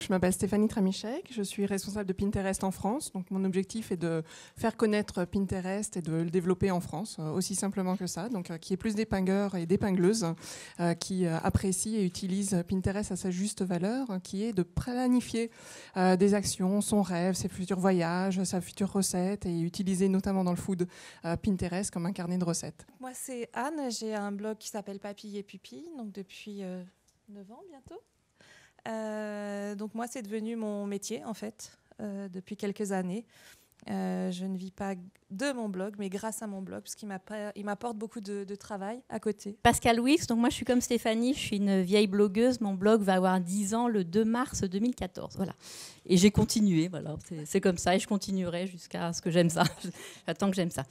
Je m'appelle Stéphanie Tramichek, je suis responsable de Pinterest en France. Donc mon objectif est de faire connaître Pinterest et de le développer en France, aussi simplement que ça. Donc qui est plus d'épingleurs et d'épingleuses qui apprécient et utilisent Pinterest à sa juste valeur, qui est de planifier des actions, son rêve, ses futurs voyages, sa future recette et utiliser notamment dans le food Pinterest comme un carnet de recettes. Moi c'est Anne, j'ai un blog qui s'appelle Papille et Pupille, donc depuis 9 ans bientôt. Donc moi c'est devenu mon métier en fait depuis quelques années. Je ne vis pas de mon blog, mais grâce à mon blog, parce qu'il m'apporte beaucoup de travail à côté. Pascal Wix, donc moi je suis comme Stéphanie, je suis une vieille blogueuse. Mon blog va avoir 10 ans le 2 mars 2014. Voilà. Et j'ai continué, voilà, c'est comme ça, et je continuerai jusqu'à ce que j'aime ça. J'attends que j'aime ça.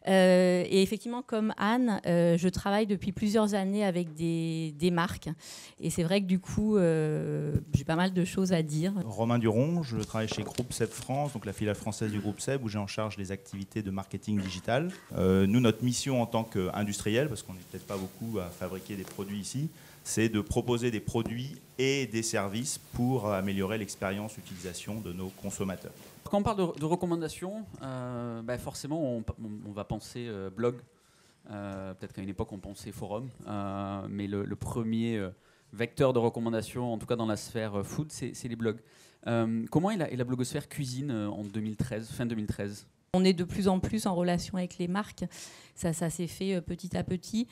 Et effectivement, comme Anne, je travaille depuis plusieurs années avec des marques. Et c'est vrai que du coup, j'ai pas mal de choses à dire. Romain Duron, je travaille chez Groupe Seb France, donc la filiale française du Groupe Seb, où j'ai en charge les activités de marketing digital. Nous, notre mission en tant qu'industriel, parce qu'on n'est peut-être pas beaucoup à fabriquer des produits ici, c'est de proposer des produits et des services pour améliorer l'expérience d'utilisation de nos consommateurs. Quand on parle de recommandations, forcément on va penser blog. Peut-être qu'à une époque on pensait forum, mais le premier vecteur de recommandation, en tout cas dans la sphère food, c'est les blogs. Comment est la blogosphère cuisine en 2013, fin 2013 ? On est de plus en plus en relation avec les marques. Ça s'est fait petit à petit.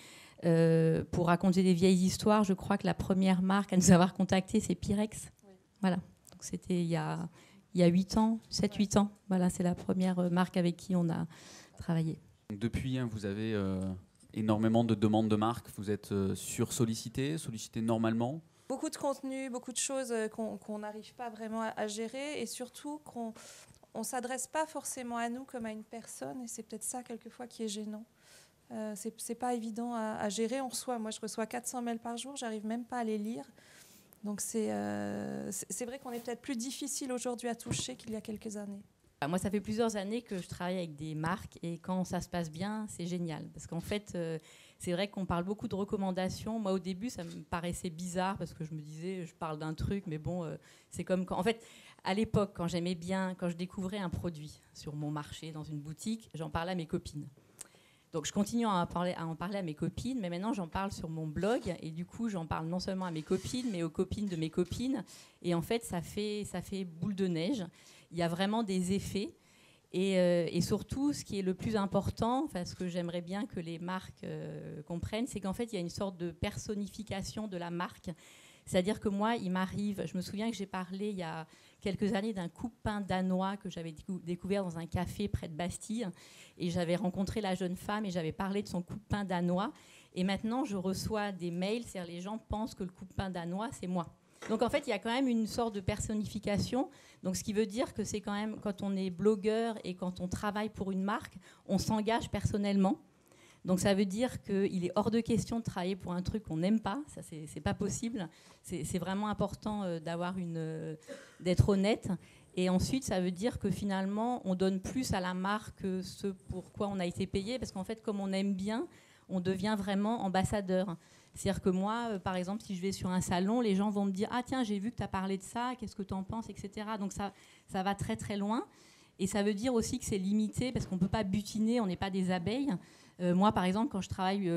Pour raconter des vieilles histoires, je crois que la première marque à nous avoir contactés, c'est Pyrex. Oui. Voilà. Donc c'était il y a 8 ans, 7-8 ans. Voilà, c'est la première marque avec qui on a travaillé. Depuis, vous avez énormément de demandes de marques. Vous êtes sollicité normalement. Beaucoup de contenu, beaucoup de choses qu'on n'arrive pas vraiment à gérer, et surtout qu'on ne s'adresse pas forcément à nous comme à une personne, et c'est peut-être ça quelquefois qui est gênant. C'est pas évident à gérer. Moi je reçois 400 mails par jour, j'arrive même pas à les lire. Donc c'est vrai qu'on est peut-être plus difficile aujourd'hui à toucher qu'il y a quelques années. Moi, ça fait plusieurs années que je travaille avec des marques, et quand ça se passe bien, c'est génial. Parce qu'en fait, c'est vrai qu'on parle beaucoup de recommandations. Moi, au début, ça me paraissait bizarre parce que je me disais, je parle d'un truc, mais bon, c'est comme quand... En fait, à l'époque, quand je découvrais un produit sur mon marché, dans une boutique, j'en parlais à mes copines. Donc, je continue à en parler à mes copines, mais maintenant, j'en parle sur mon blog. Et du coup, j'en parle non seulement à mes copines, mais aux copines de mes copines. Et en fait, ça fait boule de neige. Il y a vraiment des effets. Et surtout, ce qui est le plus important, ce que j'aimerais bien que les marques comprennent, c'est qu'en fait, il y a une sorte de personnification de la marque. C'est-à-dire que moi, il m'arrive... Je me souviens que j'ai parlé il y a quelques années d'un coupe-pain danois que j'avais découvert dans un café près de Bastille. Et j'avais rencontré la jeune femme et j'avais parlé de son coupe-pain danois. Et maintenant, je reçois des mails, c'est-à-dire les gens pensent que le coupe-pain danois, c'est moi. Donc en fait, il y a quand même une sorte de personnification. Donc ce qui veut dire que c'est quand même, quand on est blogueur et quand on travaille pour une marque, on s'engage personnellement. Donc ça veut dire qu'il est hors de question de travailler pour un truc qu'on n'aime pas. Ça, c'est pas possible. C'est vraiment important d'être honnête. Et ensuite, ça veut dire que finalement, on donne plus à la marque ce pour quoi on a été payé. Parce qu'en fait, comme on aime bien, on devient vraiment ambassadeur. C'est-à-dire que moi, par exemple, si je vais sur un salon, les gens vont me dire « Ah tiens, j'ai vu que tu as parlé de ça, qu'est-ce que tu en penses ?» etc. Donc ça va très très loin. Et ça veut dire aussi que c'est limité parce qu'on ne peut pas butiner, on n'est pas des abeilles. Moi, par exemple, quand je travaille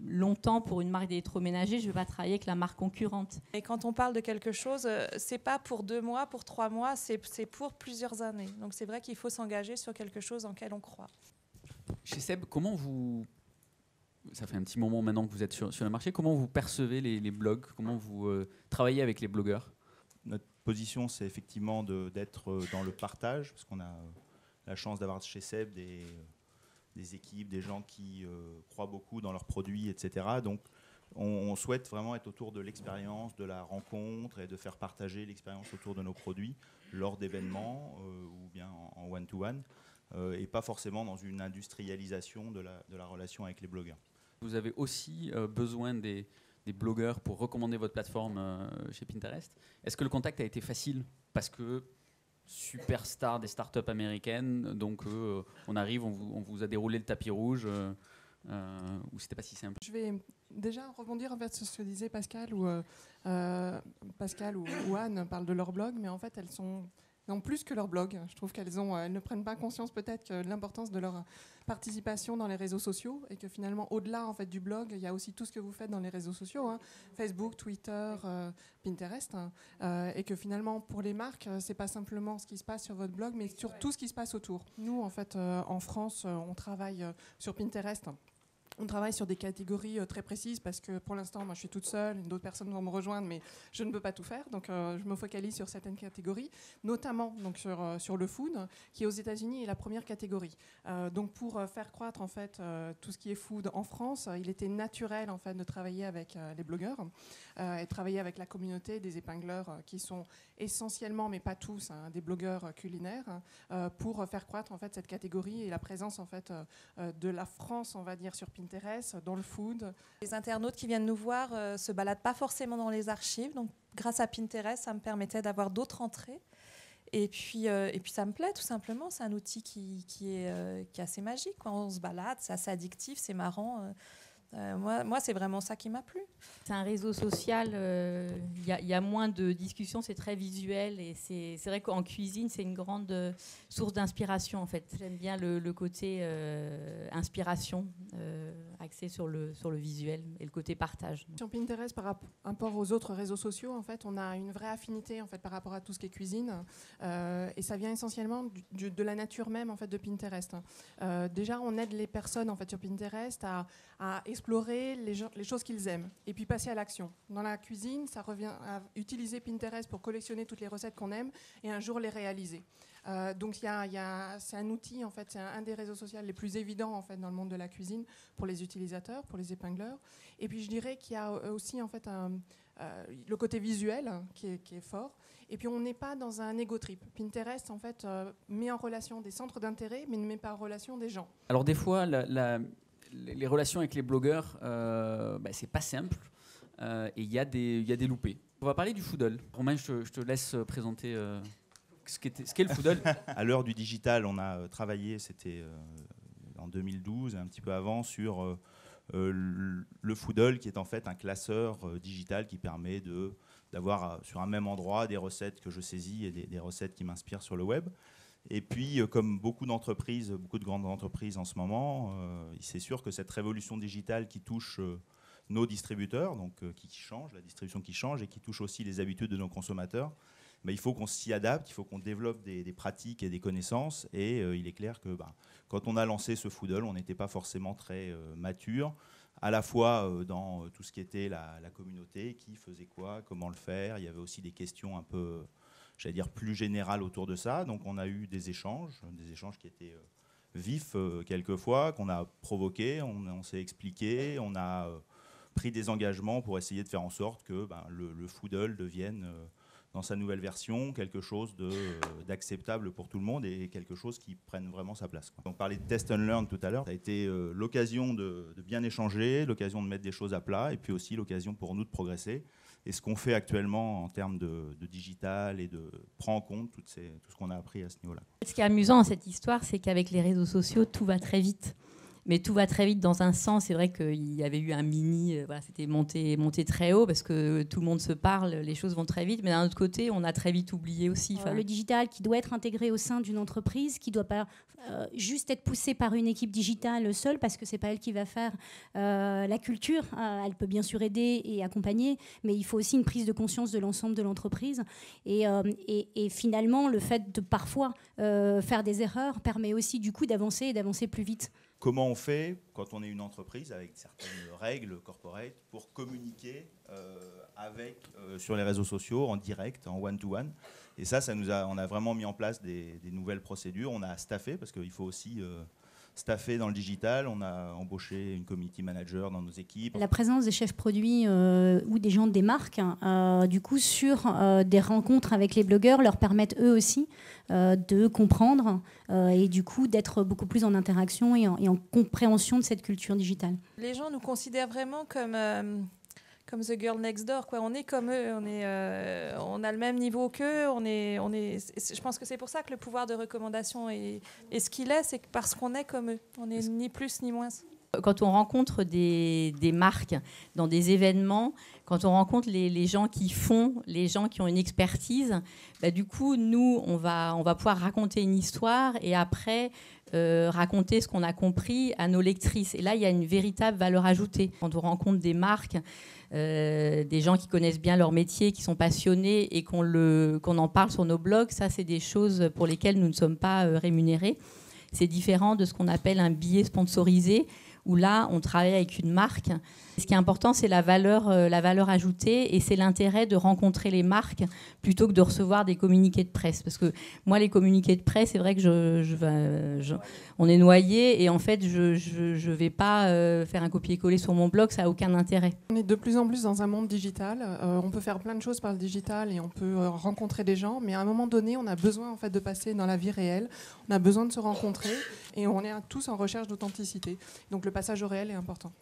longtemps pour une marque d'électroménager, je ne vais pas travailler avec la marque concurrente. Et quand on parle de quelque chose, ce n'est pas pour 2 mois, pour 3 mois, c'est pour plusieurs années. Donc c'est vrai qu'il faut s'engager sur quelque chose en lequel on croit. Chez Seb, comment vous... Ça fait un petit moment maintenant que vous êtes sur le marché. Comment vous percevez les blogs ? Comment vous travaillez avec les blogueurs ? Notre position, c'est effectivement d'être dans le partage, parce qu'on a la chance d'avoir chez Seb des équipes, des gens qui croient beaucoup dans leurs produits, etc. Donc, on souhaite vraiment être autour de l'expérience, de la rencontre et de faire partager l'expérience autour de nos produits lors d'événements ou bien en one-to-one et pas forcément dans une industrialisation de la relation avec les blogueurs. Vous avez aussi besoin des blogueurs pour recommander votre plateforme chez Pinterest. Est-ce que le contact a été facile ? Parce que superstar des startups américaines, donc on arrive, on vous a déroulé le tapis rouge, ou c'était pas si simple ? Je vais déjà rebondir en fait sur ce que disait Pascal ou Anne parlent de leur blog, mais en fait elles ont plus que leur blog. Je trouve elles ne prennent pas conscience peut-être de l'importance de leur participation dans les réseaux sociaux et que finalement au-delà en fait du blog, il y a aussi tout ce que vous faites dans les réseaux sociaux, Facebook, Twitter, Pinterest, et que finalement pour les marques, c'est pas simplement ce qui se passe sur votre blog, mais sur tout ce qui se passe autour. Nous en fait en France, on travaille sur Pinterest. On travaille sur des catégories très précises parce que pour l'instant, moi je suis toute seule, d'autres personnes vont me rejoindre, mais je ne peux pas tout faire. Donc je me focalise sur certaines catégories, notamment donc, sur le food, qui aux États-Unis est la première catégorie. Donc pour faire croître en fait, tout ce qui est food en France, il était naturel en fait, de travailler avec les blogueurs et de travailler avec la communauté des épingleurs qui sont essentiellement, mais pas tous, des blogueurs culinaires pour faire croître en fait, cette catégorie et la présence en fait, de la France, on va dire, sur Pinterest, dans le food. Les internautes qui viennent nous voir se baladent pas forcément dans les archives, donc grâce à Pinterest, ça me permettait d'avoir d'autres entrées. Et puis ça me plaît tout simplement. C'est un outil qui est assez magique. Quand on se balade, c'est assez addictif, c'est marrant. Moi, c'est vraiment ça qui m'a plu. C'est un réseau social, il y a moins de discussions, c'est très visuel et c'est vrai qu'en cuisine, c'est une grande source d'inspiration en fait. J'aime bien le côté inspiration, axé sur le visuel et le côté partage. Sur Pinterest, par rapport aux autres réseaux sociaux, en fait, on a une vraie affinité en fait, par rapport à tout ce qui est cuisine et ça vient essentiellement de la nature même en fait, de Pinterest. Déjà, on aide les personnes en fait, sur Pinterest à explorer les choses qu'ils aiment et puis passer à l'action. Dans la cuisine, ça revient à utiliser Pinterest pour collectionner toutes les recettes qu'on aime et un jour les réaliser. Donc c'est un outil, en fait, c'est un des réseaux sociaux les plus évidents en fait, dans le monde de la cuisine pour les utilisateurs, pour les épingleurs. Et puis je dirais qu'il y a aussi en fait, le côté visuel qui est fort. Et puis on n'est pas dans un ego trip. Pinterest en fait, met en relation des centres d'intérêt mais ne met pas en relation des gens. Alors des fois, les relations avec les blogueurs, c'est pas simple et il y a des loupés. On va parler du Foodle. Romain, je te laisse présenter ce qu'est le Foodle. À l'heure du digital, on a travaillé, c'était en 2012, un petit peu avant, sur le Foodle, qui est en fait un classeur digital qui permet d'avoir sur un même endroit des recettes que je saisis et des recettes qui m'inspirent sur le web. Et puis, comme beaucoup d'entreprises, beaucoup de grandes entreprises en ce moment, c'est sûr que cette révolution digitale qui touche nos distributeurs, donc qui change, la distribution qui change et qui touche aussi les habitudes de nos consommateurs, il faut qu'on s'y adapte, il faut qu'on développe des pratiques et des connaissances. Et il est clair que quand on a lancé ce Foodle, on n'était pas forcément très mature, à la fois dans tout ce qui était la communauté, qui faisait quoi, comment le faire. Il y avait aussi des questions un peu, j'allais dire, plus générales autour de ça. Donc on a eu des échanges qui étaient vifs quelquefois, qu'on a provoqués, on s'est expliqué, on a pris des engagements pour essayer de faire en sorte que le Foodle devienne... dans sa nouvelle version, quelque chose d'acceptable pour tout le monde et quelque chose qui prenne vraiment sa place. On parlait de test and learn tout à l'heure. Ça a été l'occasion de bien échanger, l'occasion de mettre des choses à plat et puis aussi l'occasion pour nous de progresser. Et ce qu'on fait actuellement en termes de digital et de prend en compte tout ce qu'on a appris à ce niveau-là. Ce qui est amusant dans cette histoire, c'est qu'avec les réseaux sociaux, tout va très vite. Mais tout va très vite dans un sens. C'est vrai qu'il y avait eu un mini, c'était monté très haut parce que tout le monde se parle, les choses vont très vite. Mais d'un autre côté, on a très vite oublié aussi. Le digital qui doit être intégré au sein d'une entreprise, qui ne doit pas juste être poussé par une équipe digitale seule, parce que ce n'est pas elle qui va faire la culture. Elle peut bien sûr aider et accompagner, mais il faut aussi une prise de conscience de l'ensemble de l'entreprise. Et finalement, le fait de parfois faire des erreurs permet aussi du coup d'avancer et d'avancer plus vite. Comment on fait quand on est une entreprise avec certaines règles corporate pour communiquer sur les réseaux sociaux en direct, en one-to-one. Et ça on a vraiment mis en place des nouvelles procédures. On a staffé parce qu'il faut aussi staffer dans le digital. On a embauché une community manager dans nos équipes. La présence des chefs produits ou des gens des marques, du coup, sur des rencontres avec les blogueurs leur permettent eux aussi de comprendre et du coup d'être beaucoup plus en interaction et en compréhension de cette culture digitale. Les gens nous considèrent vraiment comme The Girl Next Door, quoi. On est comme eux, on a le même niveau qu'eux. Je pense que c'est pour ça que le pouvoir de recommandation est ce qu'il est, c'est parce qu'on est comme eux. On n'est ni plus ni moins. Quand on rencontre des marques dans des événements, quand on rencontre les gens qui font, les gens qui ont une expertise, du coup, nous, on va pouvoir raconter une histoire et après raconter ce qu'on a compris à nos lectrices. Et là, il y a une véritable valeur ajoutée. Quand on rencontre des marques, des gens qui connaissent bien leur métier, qui sont passionnés et qu'on en parle sur nos blogs, ça, c'est des choses pour lesquelles nous ne sommes pas rémunérés. C'est différent de ce qu'on appelle un billet sponsorisé, où là, on travaille avec une marque. Ce qui est important, c'est la valeur ajoutée et c'est l'intérêt de rencontrer les marques plutôt que de recevoir des communiqués de presse. Parce que moi, les communiqués de presse, c'est vrai que on est noyé et en fait, je ne vais pas faire un copier-coller sur mon blog, ça n'a aucun intérêt. On est de plus en plus dans un monde digital. On peut faire plein de choses par le digital et on peut rencontrer des gens, mais à un moment donné, on a besoin en fait, de passer dans la vie réelle. On a besoin de se rencontrer et on est tous en recherche d'authenticité. Donc le passage au réel est important.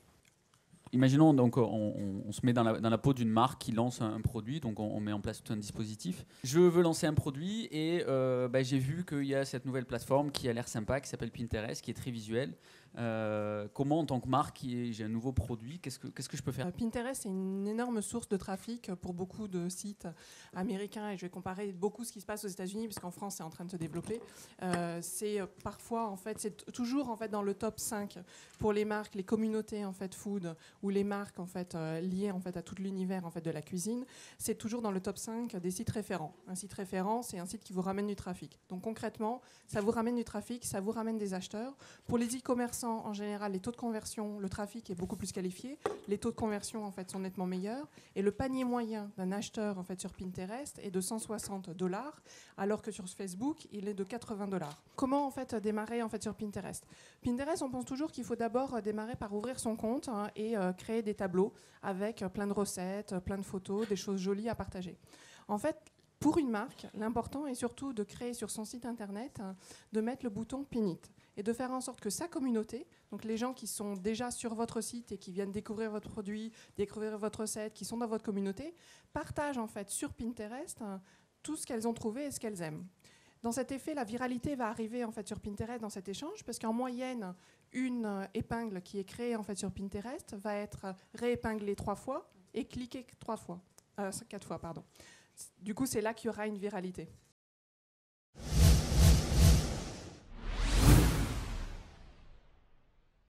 Imaginons, donc, on se met dans la peau d'une marque qui lance un produit, donc on met en place tout un dispositif. Je veux lancer un produit et j'ai vu qu'il y a cette nouvelle plateforme qui a l'air sympa, qui s'appelle Pinterest, qui est très visuelle. Comment, en tant que marque, j'ai un nouveau produit, qu'est-ce que je peux faire ? Pinterest, c'est une énorme source de trafic pour beaucoup de sites américains et je vais comparer beaucoup ce qui se passe aux États-Unis puisqu'en France, c'est en train de se développer. C'est parfois, en fait, c'est toujours en fait, dans le top 5 pour les marques, les communautés en fait, food ou les marques en fait, liées en fait, à tout l'univers en fait, de la cuisine. C'est toujours dans le top 5 des sites référents. Un site référent, c'est un site qui vous ramène du trafic. Donc concrètement, ça vous ramène du trafic, ça vous ramène des acheteurs. Pour les e-commerçants, en général, les taux de conversion, le trafic est beaucoup plus qualifié. Les taux de conversion en fait, sont nettement meilleurs. Et le panier moyen d'un acheteur en fait, sur Pinterest est de $160, alors que sur Facebook, il est de $80. Comment en fait, démarrer en fait, sur Pinterest ? Pinterest, on pense toujours qu'il faut d'abord démarrer par ouvrir son compte et créer des tableaux avec plein de recettes, plein de photos, des choses jolies à partager. En fait, pour une marque, l'important est surtout de créer sur son site internet, de mettre le bouton Pin It et de faire en sorte que sa communauté, donc les gens qui sont déjà sur votre site et qui viennent découvrir votre produit, découvrir votre recette, qui sont dans votre communauté, partagent en fait sur Pinterest tout ce qu'elles ont trouvé et ce qu'elles aiment. Dans cet effet, la viralité va arriver en fait sur Pinterest dans cet échange parce qu'en moyenne, une épingle qui est créée en fait sur Pinterest va être réépinglée 3 fois et cliquée 4 fois, pardon. Du coup, c'est là qu'il y aura une viralité.